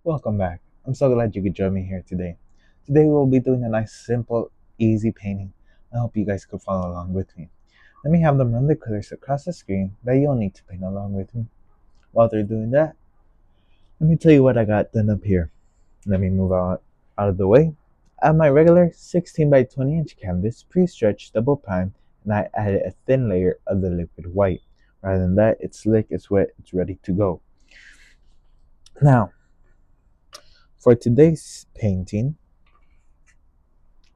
Welcome back. I'm so glad you could join me here today. Today we'll be doing a nice, simple, easy painting. I hope you guys could follow along with me. Let me have them run the colors across the screen that you'll need to paint along with me. While they're doing that, let me tell you what I got done up here. Let me move out of the way. I have my regular 16 by 20 inch canvas, pre-stretched, double primed, and I added a thin layer of the liquid white. Rather than that, it's slick, it's wet, it's ready to go. Now, for today's painting,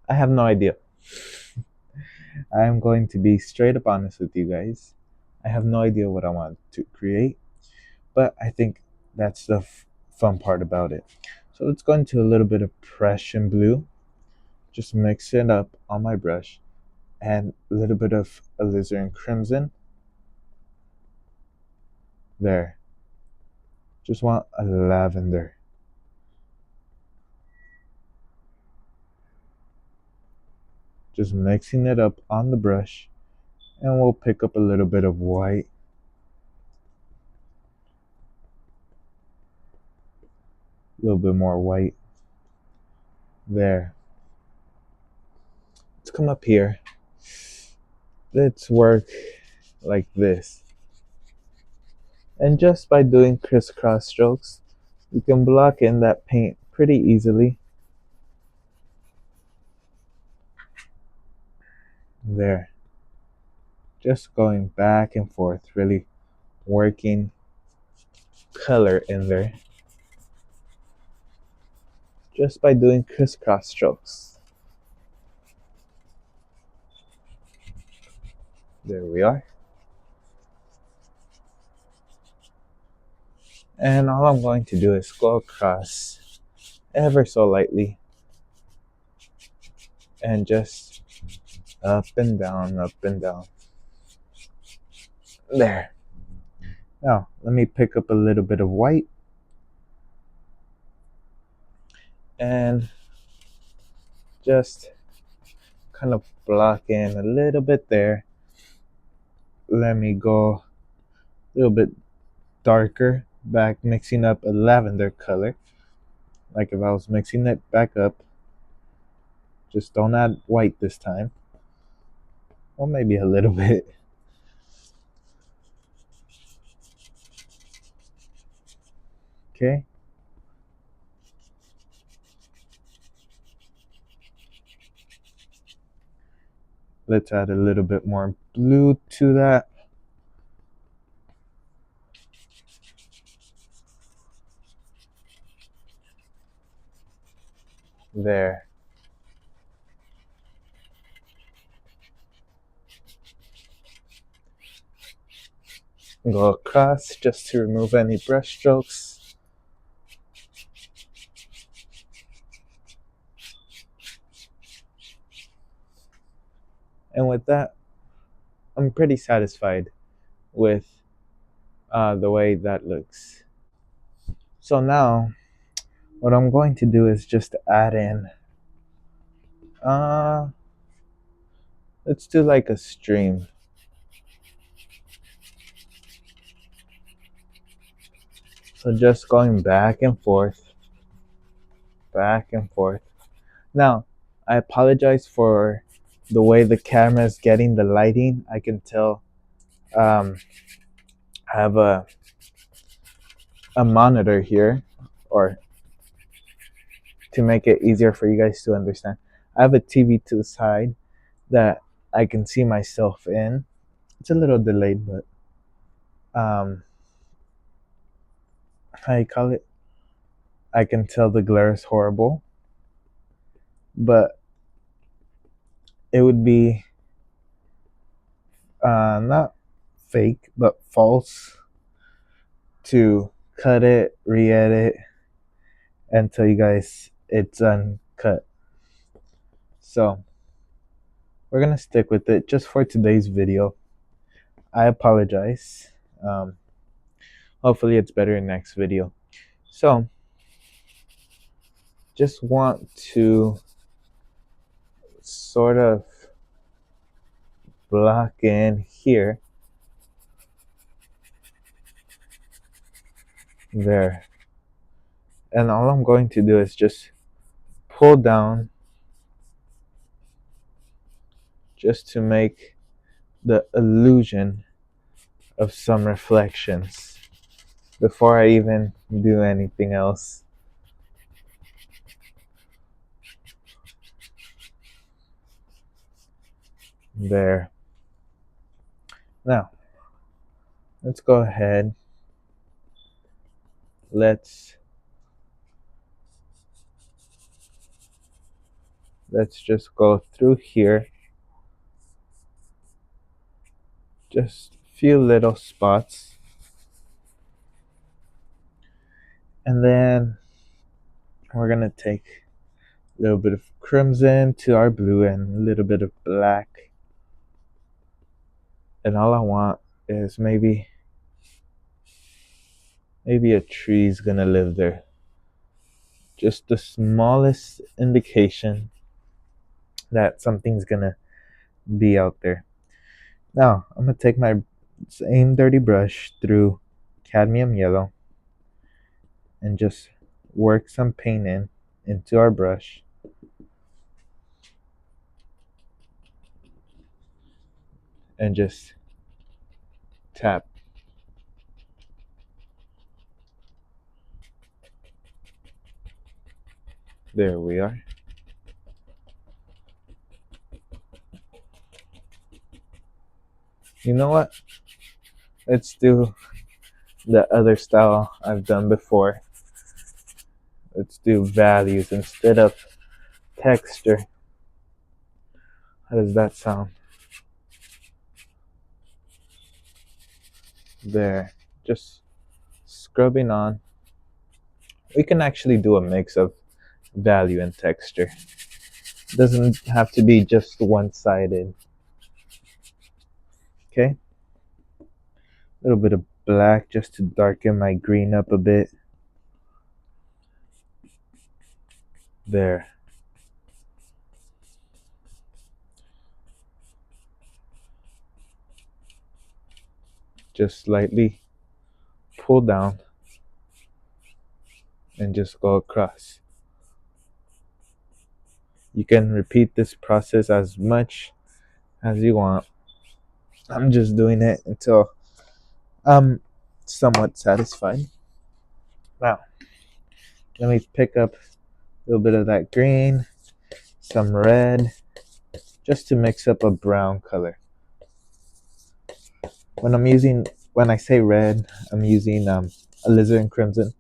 I have no idea. I am going to be straight up honest with you guys. I have no idea what I want to create, but I think that's the fun part about it. So let's go into a little bit of Prussian blue, just mix it up on my brush, and a little bit of alizarin crimson. There. Just want a lavender. Just mixing it up on the brush, and we'll pick up a little bit of white. A little bit more white. There. Let's come up here. Let's work like this. And just by doing crisscross strokes, you can block in that paint pretty easily. There. Just going back and forth, really working color in there. Just by doing crisscross strokes. There we are. And all I'm going to do is go across ever so lightly and just up and down, up and down. There. Now, let me pick up a little bit of white and just kind of block in a little bit there. Let me go a little bit darker back, mixing up a lavender color, like if I was mixing it back up. Just don't add white this time, or maybe a little bit. Okay, let's add a little bit more blue to that. There. Go across just to remove any brush strokes. And with that, I'm pretty satisfied with the way that looks. So now, what I'm going to do is just add in, let's do like a stream. So just going back and forth, back and forth. Now, I apologize for the way the camera is getting the lighting. I can tell I have a monitor here, or to make it easier for you guys to understand, I have a TV to the side that I can see myself in. It's a little delayed, but how you call it? I can tell the glare is horrible, but it would be not fake, but false to cut it, re-edit, and tell you guys it's uncut. So we're gonna stick with it just for today's video. I apologize. Hopefully it's better in next video. So just want to sort of block in here. There. And all I'm going to do is just pull down just to make the illusion of some reflections before I even do anything else. There. Now, let's go ahead. Let's just go through here. Just few little spots. And then we're gonna take a little bit of crimson to our blue and a little bit of black. And all I want is maybe a tree's gonna live there. Just the smallest indication that something's gonna be out there. Now, I'm gonna take my same dirty brush through cadmium yellow and just work some paint into our brush. And just tap. There we are. You know what? Let's do the other style I've done before. Let's do values instead of texture. How does that sound? There. Just scrubbing on. We can actually do a mix of value and texture. It doesn't have to be just one-sided. Okay? A little bit of black just to darken my green up a bit. There. Just slightly pull down and just go across. You can repeat this process as much as you want. I'm just doing it until I'm somewhat satisfied. Now, let me pick up a little bit of that green, some red, just to mix up a brown color. When I say red, I'm using alizarin crimson,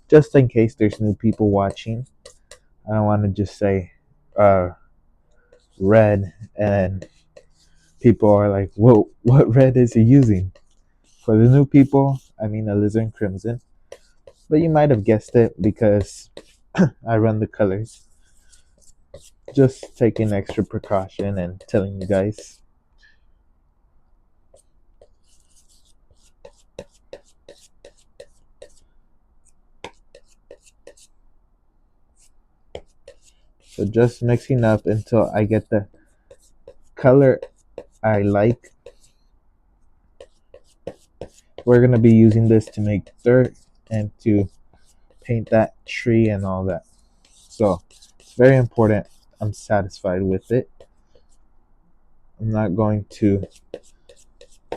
just in case there's new people watching. I don't want to just say red and people are like, whoa, what red is he using? For the new people, I mean alizarin crimson. But you might have guessed it because I run the colors. Just taking extra precaution and telling you guys. So just mixing up until I get the color I like. We're going to be using this to make dirt and to paint that tree and all that. So it's very important I'm satisfied with it. I'm not going to,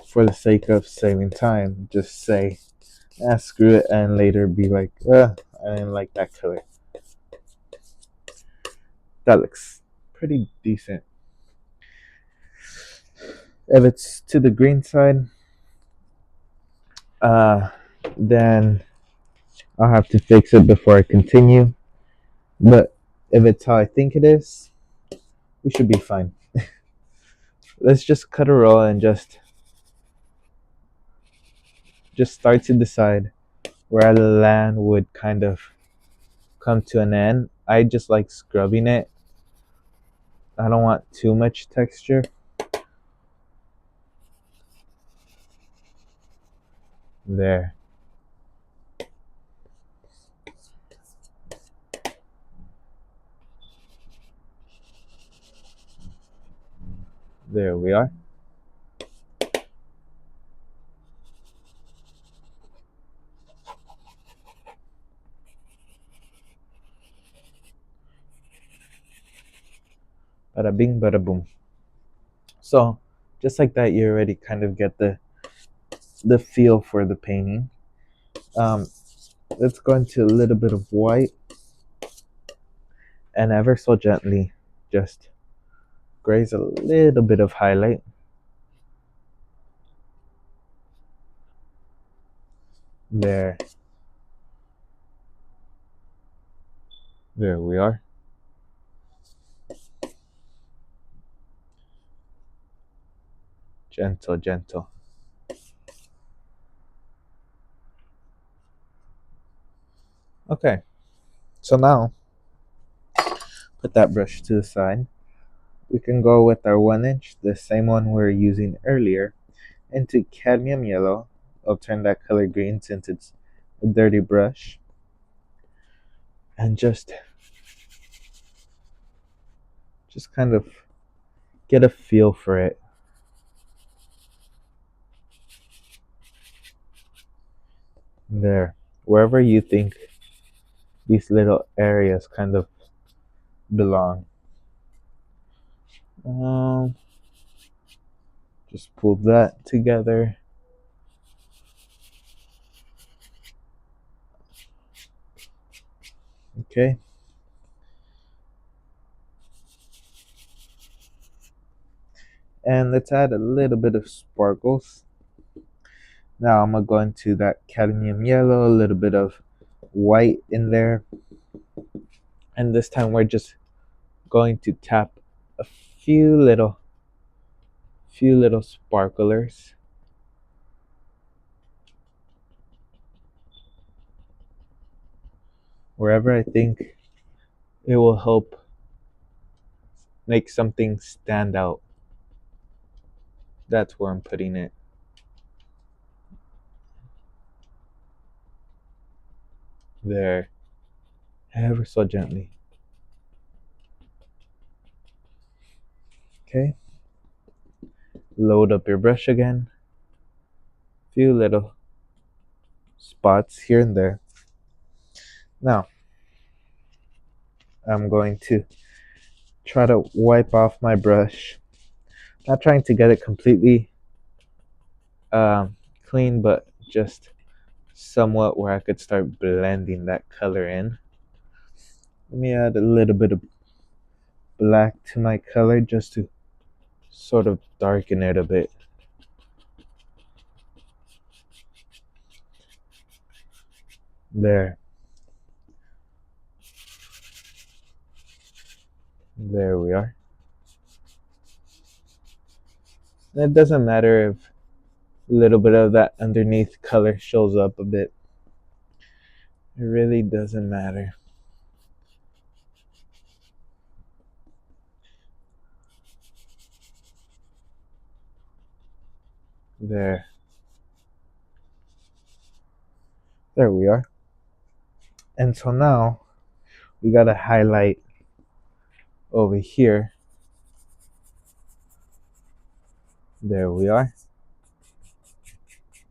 for the sake of saving time, just say, screw it, and later be like, I didn't like that color. That looks pretty decent. If it's to the green side, then I'll have to fix it before I continue. But if it's how I think it is, we should be fine. Let's just cut a roll and just start to decide where the land would kind of come to an end. I just like scrubbing it. I don't want too much texture. There. There we are. Bada bing, bada boom. So, just like that, you already kind of get the feel for the painting. Um, let's go into a little bit of white and ever so gently just graze a little bit of highlight. There. There we are. Gentle, gentle. Okay, so now put that brush to the side. We can go with our 1 inch, the same one we were using earlier, into cadmium yellow. I'll turn that color green since it's a dirty brush. And just kind of get a feel for it. There. Wherever you think these little areas kind of belong. Um, just pull that together. Okay. And let's add a little bit of sparkles. Now I'm gonna go into that cadmium yellow, a little bit of white in there. And this time we're just going to tap a few little sparklers. Wherever I think it will help make something stand out. That's where I'm putting it. There. Ever so gently. Okay. Load up your brush again. Few little spots here and there. Now, I'm going to try to wipe off my brush. Not trying to get it completely clean, but just somewhat where I could start blending that color in. Let me add a little bit of black to my color just to sort of darken it a bit. There. There we are. And it doesn't matter if a little bit of that underneath color shows up a bit. It really doesn't matter. There. There we are. And so now we gotta highlight over here. There we are.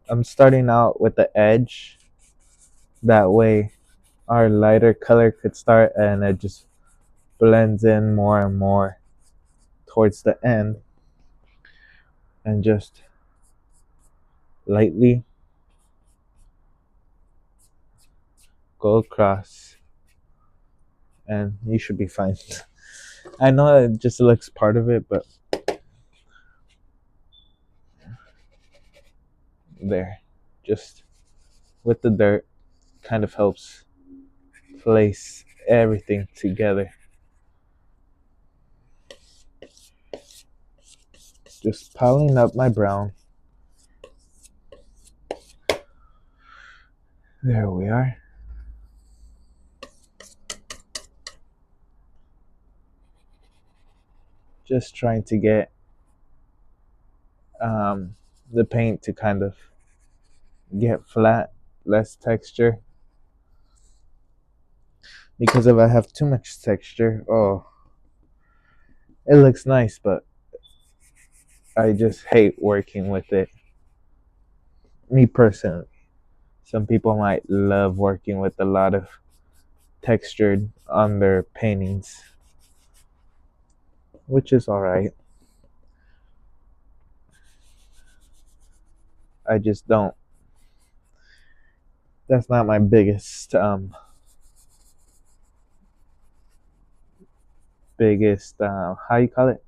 I'm starting out with the edge. That way our lighter color could start and it just blends in more and more towards the end. And just lightly go across and you should be fine. I know it just looks part of it, but there. Just with the dirt kind of helps place everything together. Just piling up my brown. There we are. Just trying to get the paint to kind of get flat, less texture. Because if I have too much texture, oh, it looks nice, but I just hate working with it. Me personally. Some people might love working with a lot of textured on their paintings. which is alright. I just don't. That's not my biggest how you call it,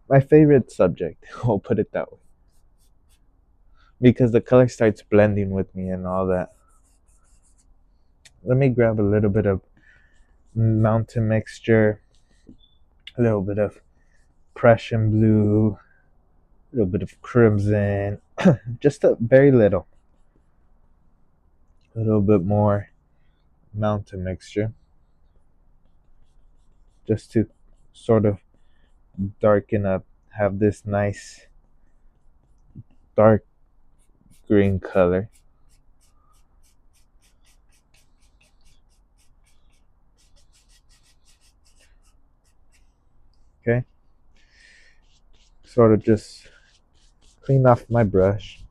my favorite subject. We'll put it that way, because the color starts blending with me and all that. Let me grab a little bit of mountain mixture, a little bit of Prussian blue, a little bit of crimson, just a very little, a little bit more mountain mixture, just to sort of darken up, have this nice dark green color. Okay, sort of just clean off my brush,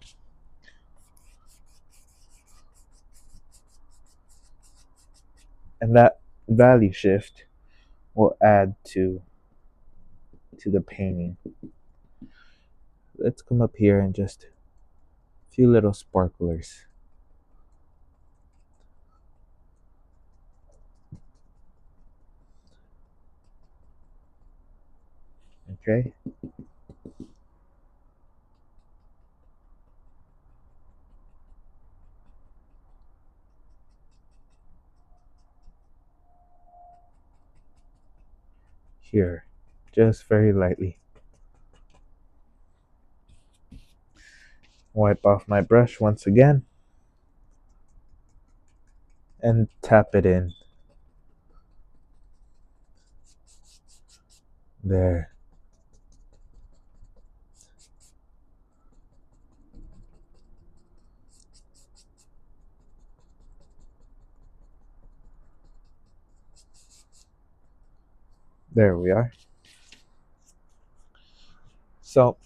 and that value shift will add to the painting. Let's come up here and just a few little sparklers. Okay, here, just very lightly. Wipe off my brush once again and tap it in. There. There we are. So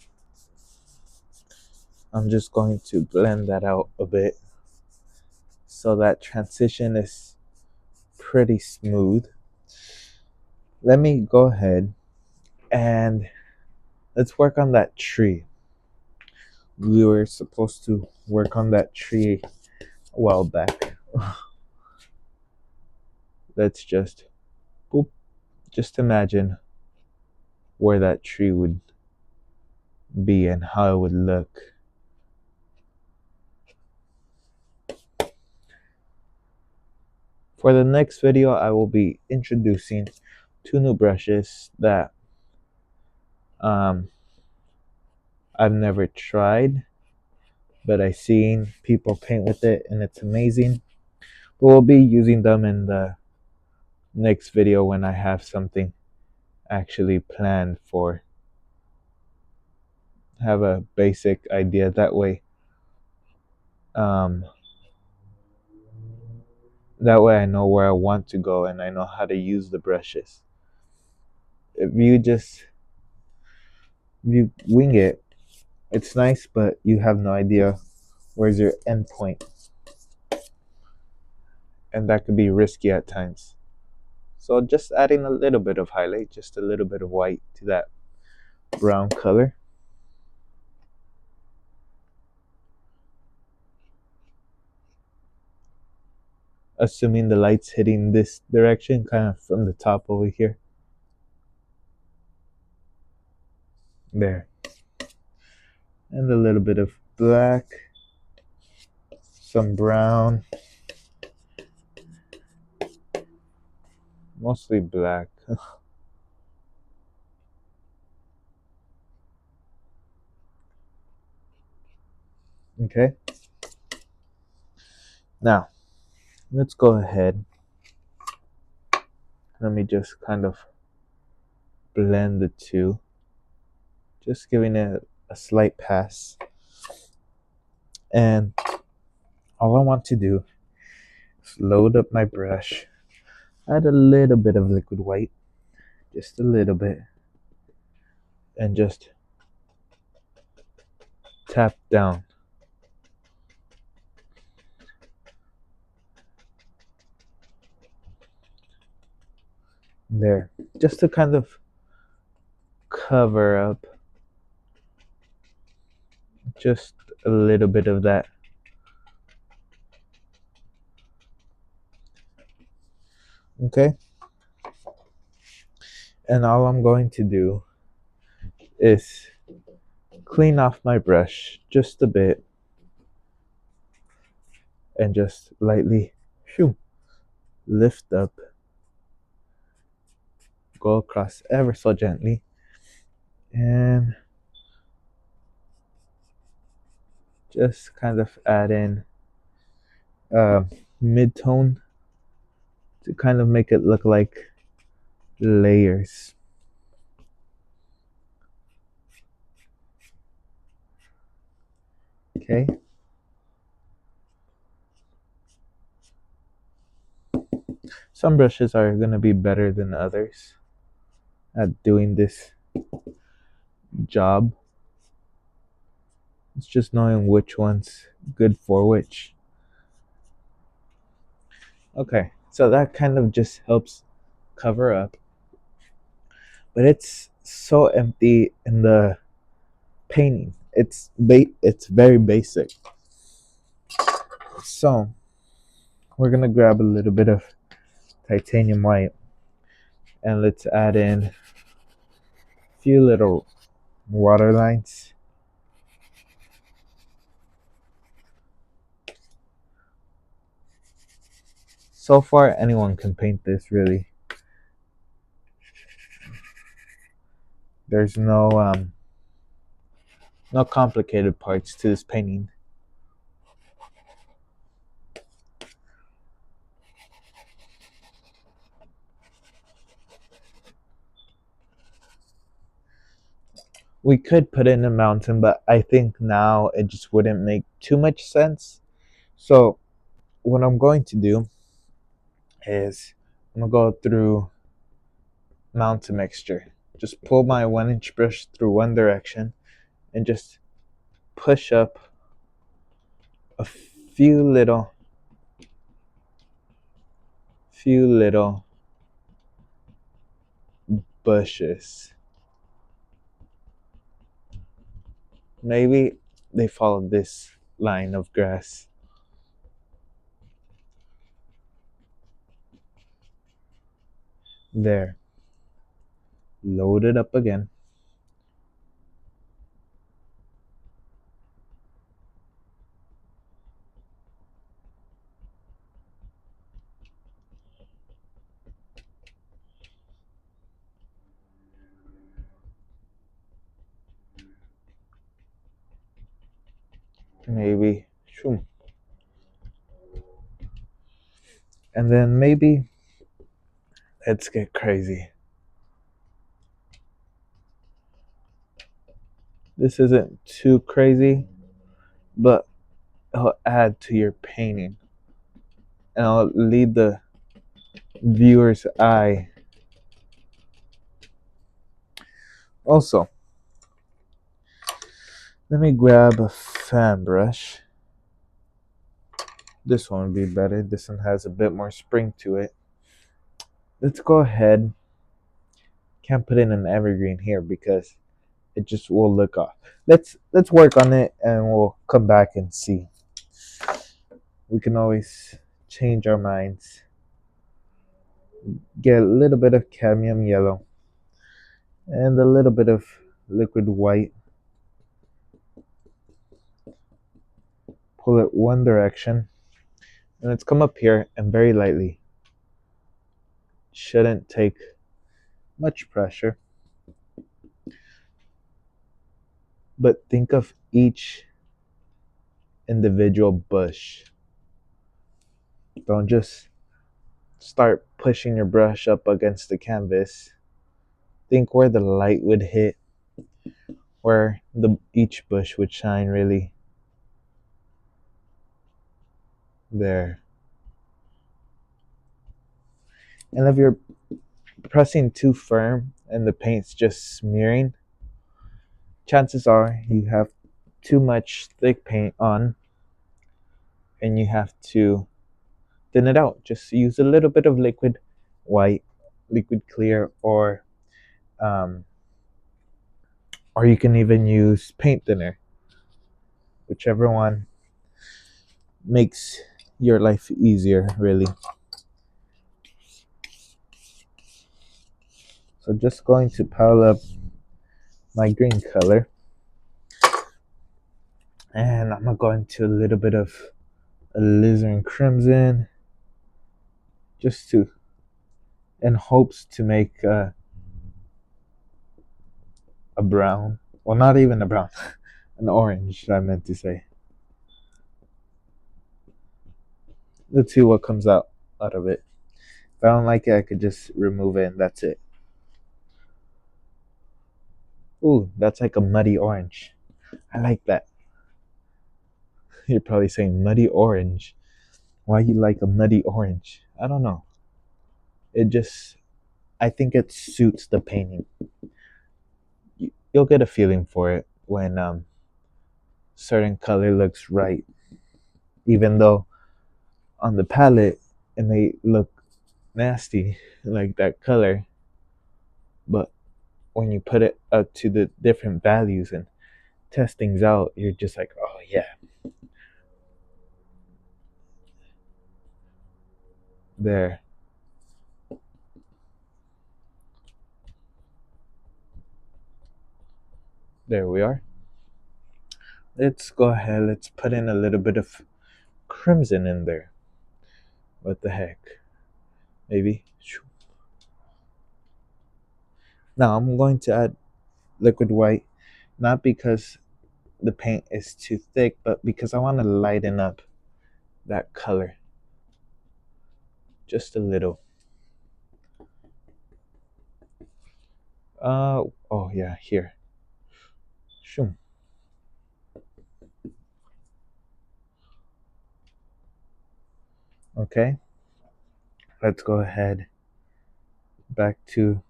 I'm just going to blend that out a bit so that transition is pretty smooth. Let me go ahead and let's work on that tree. We were supposed to work on that tree a while back. Let's just boop, just imagine where that tree would be and how it would look. For the next video, I will be introducing two new brushes that I've never tried, but I've seen people paint with it and it's amazing. But we'll be using them in the next video when I have something actually planned for. Have a basic idea that way. Um, that way I know where I want to go and I know how to use the brushes. If you wing it, it's nice, but you have no idea where's your end point, and that could be risky at times. So just adding a little bit of highlight, just a little bit of white to that brown color. Assuming the light's hitting this direction, kind of from the top over here. There. And a little bit of black, some brown, mostly black. Okay. Now, let's go ahead. Let me just kind of blend the two, just giving it a slight pass. And all I want to do is load up my brush, add a little bit of liquid white, just a little bit, and just tap down. There, just to kind of cover up just a little bit of that. Okay? And all I'm going to do is clean off my brush just a bit and just lightly shoo, lift up, go across ever so gently, and just kind of add in mid-tone to kind of make it look like layers. Okay? Some brushes are going to be better than others at doing this job. It's just knowing which one's good for which. Okay, so that kind of just helps cover up. But it's so empty in the painting. It's very basic. So we're gonna grab a little bit of titanium white and let's add in a few little water lines. So far, anyone can paint this, really. There's no complicated parts to this painting. We could put in a mountain, but I think now it just wouldn't make too much sense. So what I'm going to do is I'm gonna go through mountain mixture. Just pull my 1-inch brush through one direction and just push up a few little bushes. Maybe they follow this line of grass. There. Load it up again. Maybe. Shoom. And then maybe let's get crazy. This isn't too crazy, but it'll add to your painting. And I'll lead the viewer's eye. Also, let me grab a fan brush. This one would be better. This one has a bit more spring to it. Let's go ahead. Can't put in an evergreen here because it just will look off. Let's work on it and we'll come back and see. We can always change our minds. Get a little bit of cadmium yellow and a little bit of liquid white. Pull it one direction and let's come up here and very lightly. Shouldn't take much pressure, but think of each individual bush. Don't just start pushing your brush up against the canvas. Think where the light would hit, where each bush would shine really. There. And if you're pressing too firm and the paint's just smearing, chances are you have too much thick paint on and you have to thin it out. Just use a little bit of liquid white, liquid clear, or or you can even use paint thinner, whichever one makes your life easier, really. So just going to pile up my green color, and I'm going to a little bit of alizarin crimson, just to, in hopes to make a brown. Well, not even a brown, an orange, I meant to say. Let's see what comes out of it. If I don't like it, I could just remove it and that's it. Ooh, that's like a muddy orange. I like that. You're probably saying muddy orange. Why you like a muddy orange? I don't know. It just, I think it suits the painting. You'll get a feeling for it when certain color looks right. Even though on the palette it may look nasty like that color, but when you put it up to the different values and test things out, you're just like, oh yeah, there. There we are. Let's go ahead, let's put in a little bit of crimson in there. What the heck? Maybe. Now I'm going to add liquid white, not because the paint is too thick, but because I want to lighten up that color just a little. Oh yeah, here. Shoom. Okay, let's go ahead back to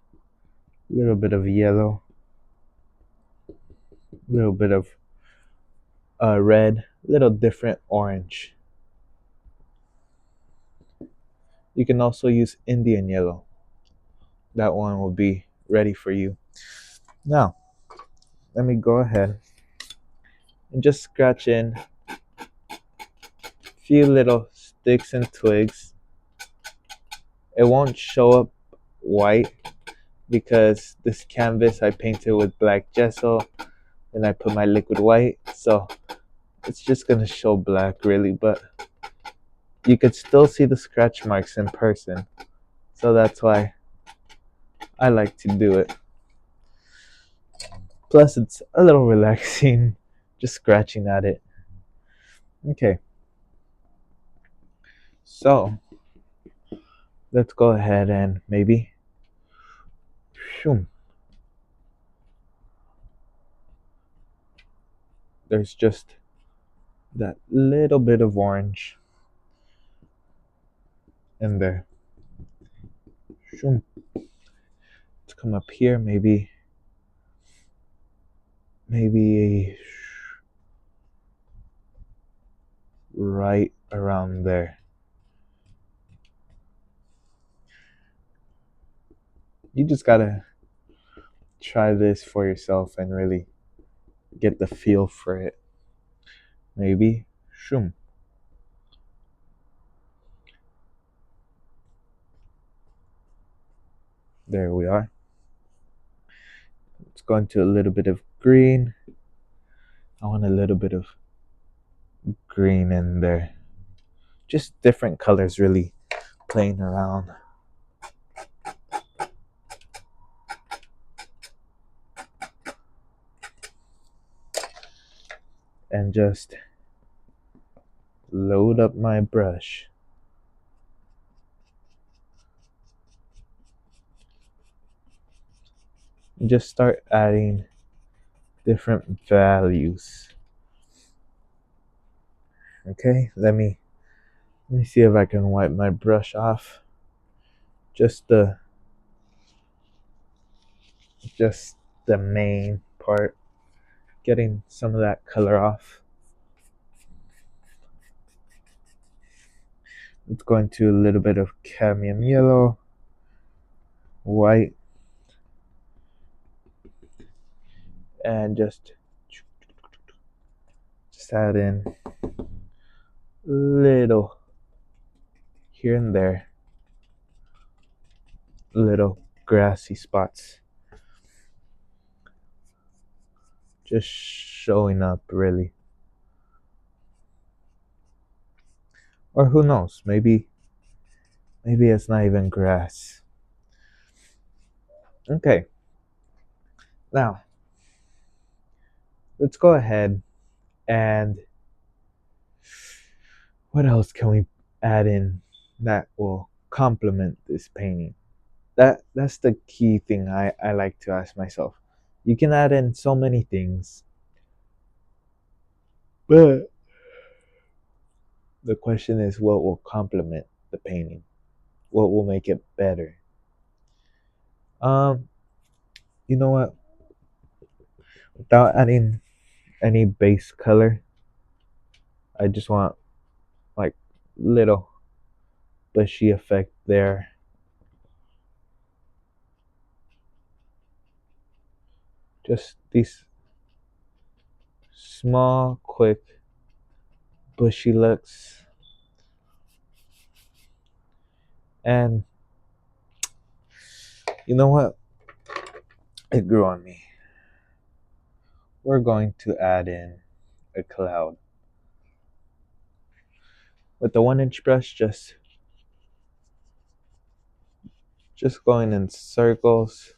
a little bit of yellow, a little bit of red, a little different orange. You can also use Indian yellow. That one will be ready for you. Now, let me go ahead and just scratch in a few little sticks and twigs. It won't show up white because this canvas I painted with black gesso and I put my liquid white, so it's just gonna show black really, but you could still see the scratch marks in person, so that's why I like to do it. Plus it's a little relaxing just scratching at it. Okay, so let's go ahead and maybe shoom, there's just that little bit of orange in there. Shoom. Let's come up here, maybe right around there. You just gotta try this for yourself and really get the feel for it. Maybe shoom. There we are. Let's go into a little bit of green. I want a little bit of green in there. Just different colors really playing around. And just load up my brush. And just start adding different values. Okay, let me see if I can wipe my brush off. Just just the main part, getting some of that color off. Let's go into a little bit of cadmium yellow, white, and just add in little here and there, little grassy spots just showing up really. Or who knows, maybe it's not even grass. Okay, now let's go ahead and what else can we add in that will complement this painting? That's the key thing I like to ask myself. You can add in so many things, but the question is what will complement the painting? What will make it better? Um, you know what? Without adding any base color, I just want like little bushy effect there. Just these small, quick, bushy looks. And you know what? It grew on me. We're going to add in a cloud. With the 1-inch brush, just going in circles.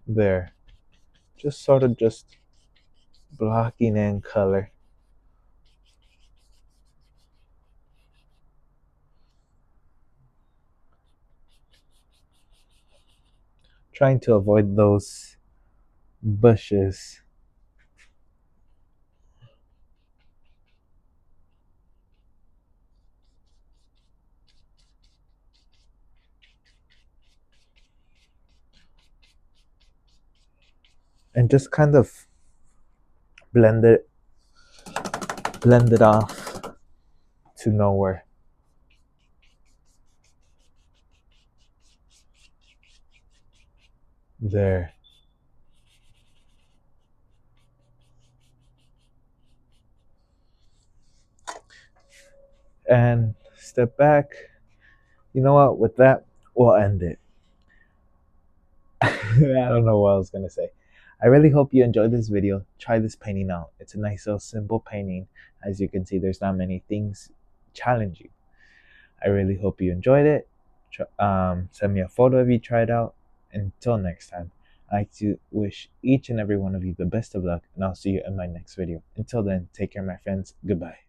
There. Just sort of just blocking in color. Trying to avoid those bushes. And just kind of blend it off to nowhere. There. And step back. You know what? With that, we'll end it. I don't know what I was gonna say. I really hope you enjoyed this video. Try this painting out. It's a nice little simple painting. As you can see, there's not many things challenging. I really hope you enjoyed it. Send me a photo if you tried out. Until next time, I like to wish each and every one of you the best of luck, and I'll see you in my next video. Until then, take care, my friends. Goodbye.